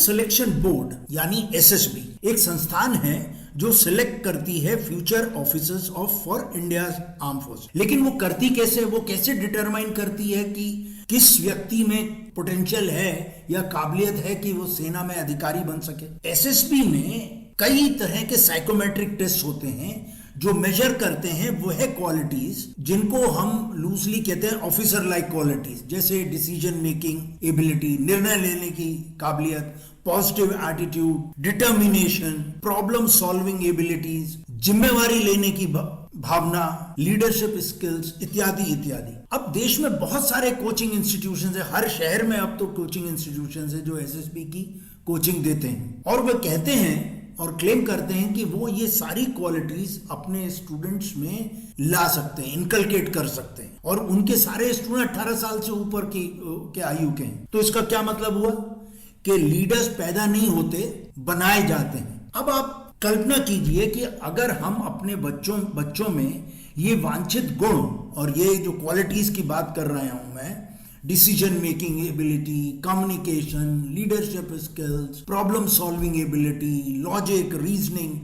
Selection board यानी SSB एक संस्थान है जो सिलेक्ट करती है future officers of for India arm force. लेकिन वो करती कैसे, वो कैसे डिटरमाइन करती है कि किस व्यक्ति में पोटेंशियल है या काबिलियत है कि वो सेना में अधिकारी बन सके। एसएसबी में कई तरह के साइकोमेट्रिक टेस्ट होते हैं जो मेजर करते हैं वो है क्वालिटीज जिनको हम लूजली कहते हैं ऑफिसर लाइक क्वालिटीज, जैसे डिसीजन मेकिंग एबिलिटी, निर्णय लेने की काबिलियत, positive attitude, determination, problem solving abilities, जिम्मेवारी लेने की भावना, लीडरशिप स्किल्स इत्यादि इत्यादि। अब देश में बहुत सारे कोचिंग इंस्टीट्यूशंस है, हर शहर में अब तो कोचिंग इंस्टीट्यूशंस है जो एसएसबी की कोचिंग देते हैं और वह कहते हैं और क्लेम करते हैं कि वो ये सारी क्वालिटीज अपने स्टूडेंट्स में ला सकते हैं, इनकलकेट कर सकते हैं और उनके सारे स्टूडेंट 18 साल से ऊपर के आयु के हैं। तो इसका क्या मतलब हुआ कि लीडर्स पैदा नहीं होते, बनाए जाते हैं। अब आप कल्पना कीजिए कि अगर हम अपने बच्चों में ये वांछित गुण और ये जो क्वालिटीज की बात कर रहा हूं मैं, decision making ability, communication, leadership skills, problem solving ability, logic, reasoning,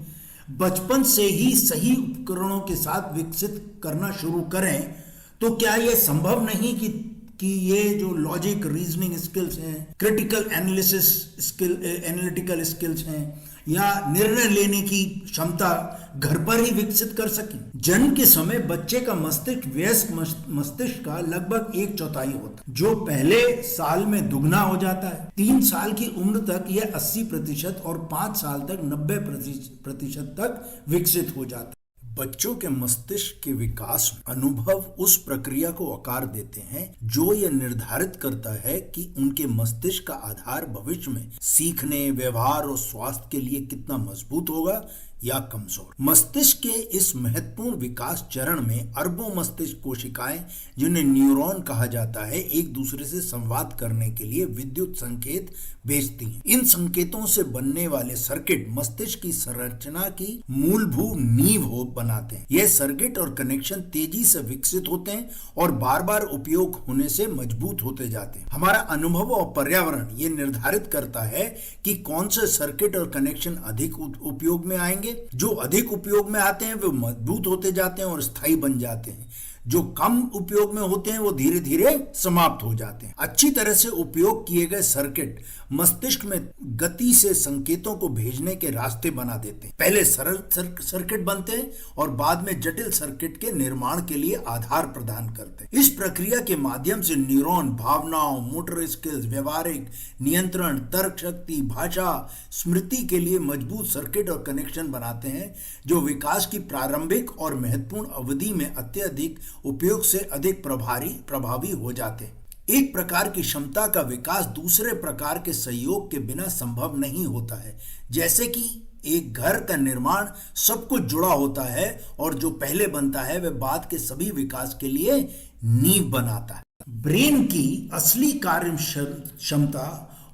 बचपन से ही सही उपकरणों के साथ विकसित करना शुरू करें तो क्या यह संभव नहीं कि ये जो लॉजिक, रीजनिंग स्किल्स हैं, critical analysis skill, analytical skills हैं या निर्णय लेने की क्षमता घर पर ही विकसित कर सकें। जन्म के समय बच्चे का मस्तिष्क वयस्क मस्तिष्क का लगभग 1/4 होता है, जो पहले साल में दुगना हो जाता है। 3 साल की उम्र तक यह 80% और 5 साल तक 90% तक विकसित हो जाता है। बच्चों के मस्तिष्क के विकास अनुभव उस प्रक्रिया को आकार देते हैं जो यह निर्धारित करता है कि उनके मस्तिष्क का आधार भविष्य में सीखने, व्यवहार और स्वास्थ्य के लिए कितना मजबूत होगा या कमजोर। मस्तिष्क के इस महत्वपूर्ण विकास चरण में अरबों मस्तिष्क कोशिकाएं, जिन्हें न्यूरॉन कहा जाता है, एक दूसरे से संवाद करने के लिए विद्युत संकेत भेजती हैं। इन संकेतों से बनने वाले सर्किट मस्तिष्क की संरचना की मूलभूत नींव बनाते हैं। यह सर्किट और कनेक्शन तेजी से विकसित होते हैं और बार बार उपयोग होने से मजबूत होते जाते हैं। हमारा अनुभव और पर्यावरण ये निर्धारित करता है कि कौन से सर्किट और कनेक्शन अधिक उपयोग में आएंगे। जो अधिक उपयोग में आते हैं वे मजबूत होते जाते हैं और स्थायी बन जाते हैं। जो कम उपयोग में होते हैं वो धीरे धीरे समाप्त हो जाते हैं। अच्छी तरह से उपयोग किए गए सर्किट मस्तिष्क में गति से संकेतों को भेजने के रास्ते बना देते हैं। पहले सरल सर्किट बनते हैं और बाद में जटिल सर्किट के निर्माण के लिए आधार प्रदान करते हैं। इस प्रक्रिया के माध्यम से न्यूरॉन भावनाओं, मोटर स्किल्स, व्यवहारिक नियंत्रण, तर्क शक्ति, भाषा, स्मृति के लिए मजबूत सर्किट और कनेक्शन बनाते हैं जो विकास की प्रारंभिक और महत्वपूर्ण अवधि में अत्यधिक उपयोग से अधिक प्रभावी हो जाते हैं। एक प्रकार की क्षमता का विकास दूसरे प्रकार के सहयोग के बिना संभव नहीं होता है। जैसे कि एक घर का निर्माण सब कुछ जुड़ा होता है और जो पहले बनता है वह बाद के सभी विकास के लिए नींव बनाता है। ब्रेन की असली कार्य क्षमता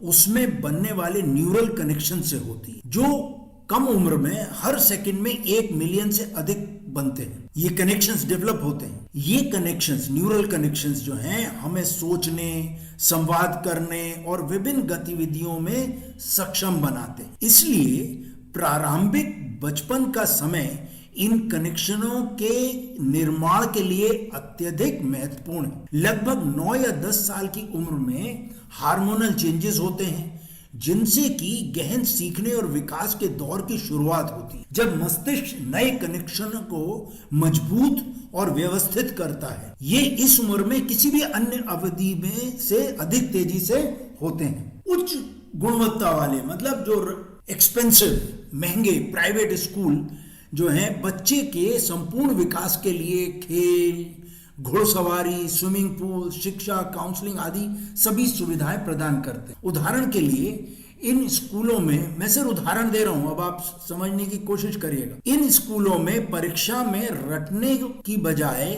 उसमें बनने वाले न्यूरल कनेक्शन से होती है, जो कम उम्र में हर सेकंड में 1 मिलियन से अधिक बनते हैं। ये कनेक्शंस डेवलप होते हैं। ये कनेक्शंस, न्यूरल कनेक्शंस जो हैं, हमें सोचने, संवाद करने और विभिन्न गतिविधियों में सक्षम बनाते हैं। इसलिए प्रारंभिक बचपन का समय इन कनेक्शनों के निर्माण के लिए अत्यधिक महत्वपूर्ण है। लगभग 9 या 10 साल की उम्र में हार्मोनल चेंजेस होते हैं जिनसे कि गहन सीखने और विकास के दौर की शुरुआत होती है। जब मस्तिष्क नए कनेक्शन को मजबूत और व्यवस्थित करता है, ये इस उम्र में किसी भी अन्य अवधि में से अधिक तेजी से होते हैं। उच्च गुणवत्ता वाले, मतलब जो एक्सपेंसिव, महंगे प्राइवेट स्कूल जो हैं, बच्चे के संपूर्ण विकास के लिए खेल, घुड़सवारी, स्विमिंग पूल, शिक्षा, काउंसलिंग आदि सभी सुविधाएं प्रदान करते हैं। उदाहरण के लिए इन स्कूलों में, मैं सिर्फ उदाहरण दे रहा हूं, अब आप समझने की कोशिश करिएगा। इन स्कूलों में परीक्षा में रटने की बजाय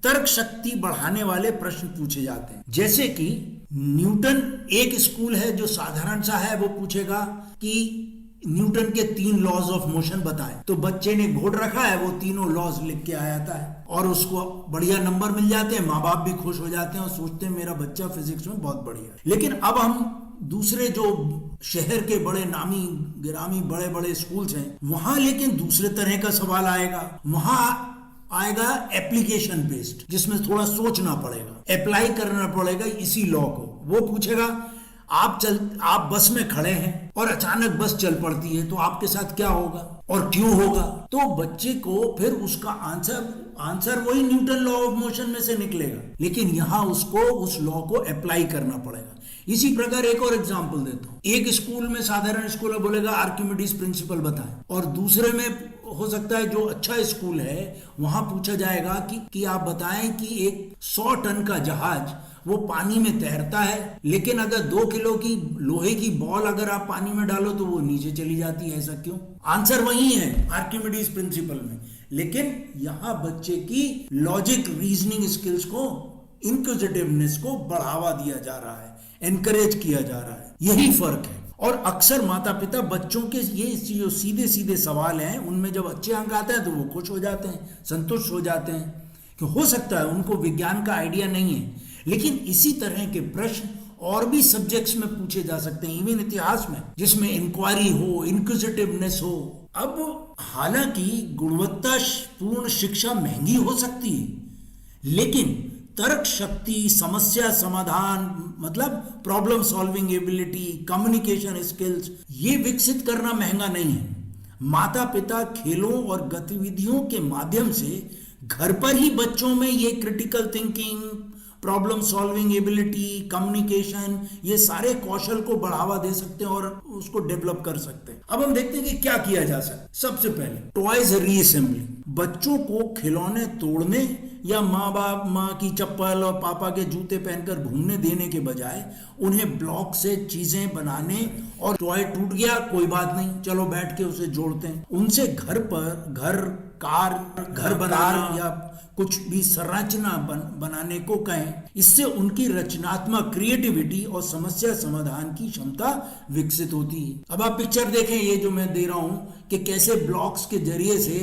तर्क शक्ति बढ़ाने वाले प्रश्न पूछे जाते हैं। जैसे कि न्यूटन, एक स्कूल है जो साधारण सा है, वो पूछेगा कि न्यूटन के 3 लॉज ऑफ मोशन बताए, तो बच्चे ने बोर्ड रखा है, वो तीनों लॉज लिख के आ जाता है और उसको बढ़िया नंबर मिल जाते हैं, माँ बाप भी खुश हो जाते हैं और सोचते हैं मेरा बच्चा फिजिक्स में बहुत बढ़िया है। लेकिन अब हम दूसरे जो शहर के बड़े नामी गिरामी बड़े बड़े स्कूल्स हैं, वहां लेकिन दूसरे तरह का सवाल आएगा। वहां आएगा एप्लीकेशन बेस्ड, जिसमें थोड़ा सोचना पड़ेगा, अप्लाई करना पड़ेगा इसी लॉ को। वो पूछेगा आप बस में खड़े हैं और अचानक बस चल पड़ती है, तो आपके साथ क्या होगा और क्यों होगा? तो बच्चे को फिर उसका आंसर वही न्यूटन लॉ ऑफ मोशन में से निकलेगा, लेकिन यहां उसको उस लॉ को अप्लाई करना पड़ेगा। इसी प्रकार एक और एग्जांपल देता हूं। एक स्कूल में, साधारण स्कूल में बोलेगा आर्किमिडीज प्रिंसिपल बताएं, और दूसरे में हो सकता है जो अच्छा स्कूल है वहां पूछा जाएगा कि आप बताएं कि एक 100 टन का जहाज वो पानी में तैरता है, लेकिन अगर 2 किलो की लोहे की बॉल अगर आप पानी में डालो तो वो नीचे चली जाती है, ऐसा क्यों? आंसर वही है आर्किमिडीज प्रिंसिपल में, लेकिन यहां बच्चे की लॉजिक रीजनिंग स्किल्स को, इंक्विजिटिवनेस को बढ़ावा दिया जा रहा है, एनकरेज किया जा रहा है। यही फर्क है। और अक्सर माता पिता बच्चों के ये जो सीधे सीधे सवाल हैं उनमें जब अच्छे अंक आते हैं तो वो खुश हो जाते हैं, संतुष्ट हो जाते हैं कि हो सकता है उनको विज्ञान का आइडिया नहीं है, लेकिन इसी तरह के प्रश्न और भी सब्जेक्ट्स में पूछे जा सकते हैं, इवन इतिहास में, जिसमें इंक्वायरी हो, इंक्विजिटिवनेस हो। अब हालांकि गुणवत्तापूर्ण शिक्षा महंगी हो सकती है, लेकिन तर्क शक्ति, समस्या समाधान, मतलब problem solving ability, communication skills, ये विकसित करना महंगा नहीं है। माता पिता खेलों और गतिविधियों के माध्यम से घर पर ही बच्चों में ये critical thinking, problem solving ability, communication, ये सारे कौशल को बढ़ावा दे सकते हैं और उसको डेवलप कर सकते हैं। अब हम देखते हैं कि क्या किया जा सकता है। सबसे पहले टॉयज रीअसेंबली। बच्चों को खिलौने तोड़ने या माँ की चप्पल और पापा के जूते पहनकर घूमने देने के बजाय उन्हें ब्लॉक से चीजें बनाने, और टॉय टूट गया कोई बात नहीं, चलो बैठ के उसे जोड़ते हैं, उनसे घर बनाना या कुछ भी संरचना बनाने को कहें। इससे उनकी रचनात्मक क्रिएटिविटी और समस्या समाधान की क्षमता विकसित होती है। अब आप पिक्चर देखें, ये जो मैं दे रहा हूं कि कैसे ब्लॉक्स के जरिए से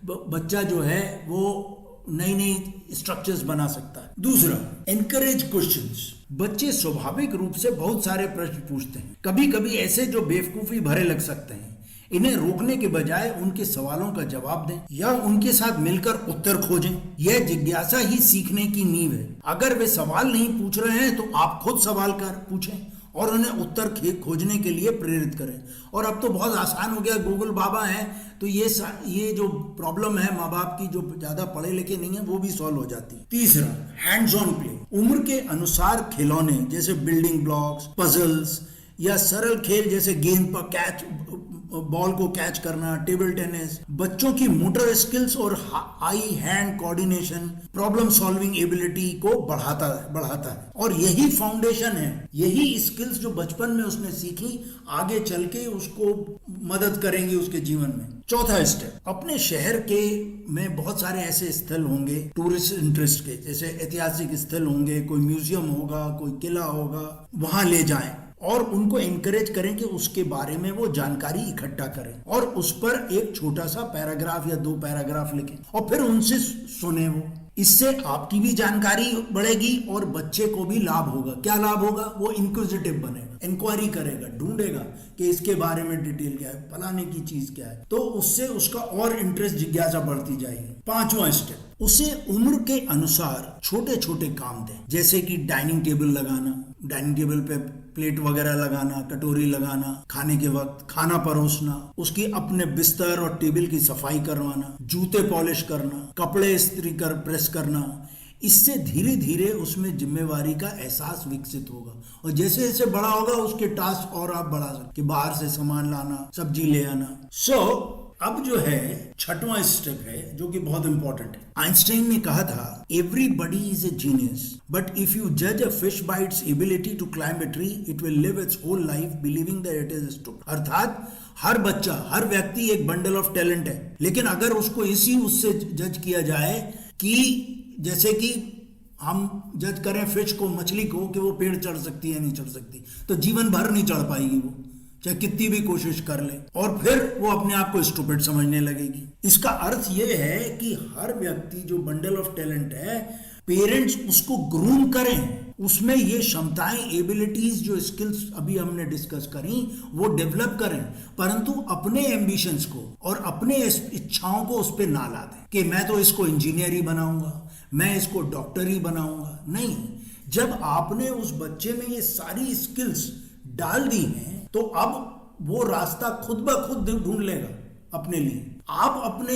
बच्चा जो है वो नई नई स्ट्रक्चर्स बना सकता है। दूसरा, एनकरेज क्वेश्चंस। बच्चे स्वाभाविक रूप से बहुत सारे प्रश्न पूछते हैं, कभी कभी ऐसे जो बेवकूफी भरे लग सकते हैं। इन्हें रोकने के बजाय उनके सवालों का जवाब दें या उनके साथ मिलकर उत्तर खोजें। यह जिज्ञासा ही सीखने की नींव है। अगर वे सवाल नहीं पूछ रहे हैं तो आप खुद सवाल कर पूछें और उन्हें उत्तर खोजने के लिए प्रेरित करें। और अब तो बहुत आसान हो गया, गूगल बाबा है, तो ये जो प्रॉब्लम है माँ बाप की, जो ज्यादा पढ़े लिखे नहीं है, वो भी सॉल्व हो जाती है। तीसरा, हैंड्स ऑन प्ले। उम्र के अनुसार खिलौने जैसे बिल्डिंग ब्लॉक्स, पजल्स या सरल खेल जैसे गेंद पर बॉल को कैच करना, टेबल टेनिस, बच्चों की मोटर स्किल्स और eye hand coordination, problem solving ability को बढ़ाता है। और यही फाउंडेशन है, यही स्किल्स जो बचपन में उसने सीखी आगे चल के उसको मदद करेंगे उसके जीवन में। चौथा स्टेप, अपने शहर के में बहुत सारे ऐसे स्थल होंगे टूरिस्ट इंटरेस्ट के, जैसे ऐतिहासिक स्थल होंगे, कोई म्यूजियम होगा, कोई किला होगा, वहां ले जाएं और उनको एनकरेज करें कि उसके बारे में वो जानकारी इकट्ठा करें और उस पर एक छोटा सा पैराग्राफ या 2 पैराग्राफ लिखें और फिर उनसे सुने। वो इससे आपकी भी जानकारी बढ़ेगी और बच्चे को भी लाभ होगा। क्या लाभ होगा? वो इंक्विजिटिव बनेगा, इंक्वायरी करेगा, ढूंढेगा कि इसके बारे में डिटेल क्या है, फलाने की चीज क्या है, तो उससे उसका और इंटरेस्ट, जिज्ञासा बढ़ती जाएगी। 5वां स्टेप, उसे उम्र के अनुसार छोटे छोटे काम दें, जैसे कि डाइनिंग टेबल लगाना, डाइनिंग टेबल पे प्लेट वगैरह लगाना, कटोरी लगाना, खाने के वक्त खाना परोसना, उसकी अपने बिस्तर और टेबल की सफाई करवाना, जूते पॉलिश करना, कपड़े इस्त्री कर प्रेस करना। इससे धीरे धीरे उसमें जिम्मेवारी का एहसास विकसित होगा और जैसे जैसे बड़ा होगा उसके टास्क और आप बढ़ा सकते, बाहर से सामान लाना, सब्जी ले आना। अब जो है 6वां स्टेप है जो कि बहुत इंपॉर्टेंट है। आइंस्टाइन ने कहा था, everybody is a genius but if you जज a fish by its ability to climb a tree it will live its whole life believing that it is stupid. अर्थात हर बच्चा, हर व्यक्ति एक बंडल ऑफ टैलेंट है, लेकिन अगर उसको उससे जज किया जाए कि जैसे कि हम जज करें फिश को, मछली को, कि वो पेड़ चढ़ सकती है नहीं चढ़ सकती, तो जीवन भर नहीं चढ़ पाएगी वो, चाहे कितनी भी कोशिश कर ले, और फिर वो अपने आप को स्टूपिड समझने लगेगी। इसका अर्थ ये है कि हर व्यक्ति जो बंडल ऑफ टैलेंट है, पेरेंट्स उसको ग्रूम करें, उसमें ये क्षमताएं, एबिलिटीज, जो स्किल्स अभी हमने डिस्कस करी वो डेवलप करें, परंतु अपने एम्बिशंस को और अपने इच्छाओं को उस पर ना ला दें कि मैं तो इसको इंजीनियर ही बनाऊंगा, मैं इसको डॉक्टर ही बनाऊंगा। नहीं, जब आपने उस बच्चे में ये सारी स्किल्स डाल दी हैं तो अब वो रास्ता खुद ब खुद ढूंढ लेगा अपने लिए। आप अपने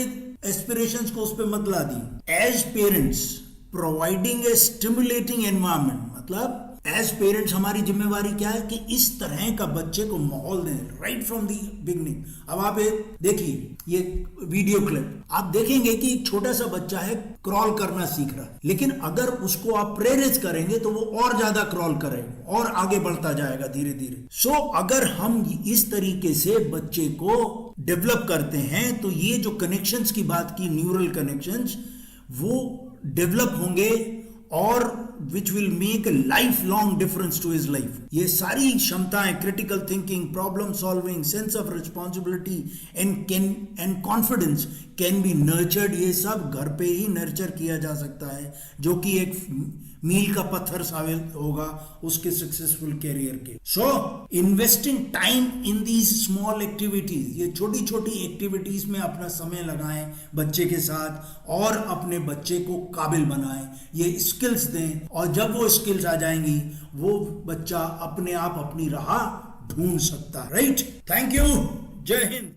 एस्पिरेशंस को उस पर मत ला दी। As parents providing a stimulating environment, मतलब एज पेरेंट्स हमारी जिम्मेवारी क्या है कि इस तरह का बच्चे को माहौल दें राइट फ्रॉम दी बिगनिंग। अब आप देखिए ये वीडियो क्लिप, आप देखेंगे कि एक छोटा सा बच्चा है, क्रॉल करना सीख रहा है, लेकिन अगर उसको आप प्रेरित करेंगे तो वो और ज्यादा क्रॉल करेगा और आगे बढ़ता जाएगा धीरे धीरे। सो अगर हम इस तरीके से बच्चे को डेवलप करते हैं तो ये जो कनेक्शंस की बात की, न्यूरल कनेक्शंस, वो डेवलप होंगे और which will make a life long difference to his life. ये सारी क्षमताएं, critical thinking, problem solving, sense of responsibility and confidence can be nurtured. ये सब घर पे ही नर्चर किया जा सकता है, जो कि एक मील का पत्थर साबित होगा उसके सक्सेसफुल कैरियर के। सो investing time in these small activities, ये छोटी छोटी एक्टिविटीज में अपना समय लगाएं बच्चे के साथ और अपने बच्चे को काबिल बनाएं, ये स्किल्स दें, और जब वो स्किल्स आ जाएंगी वो बच्चा अपने आप अपनी राह ढूंढ सकता है। राइट, थैंक यू, जय हिंद।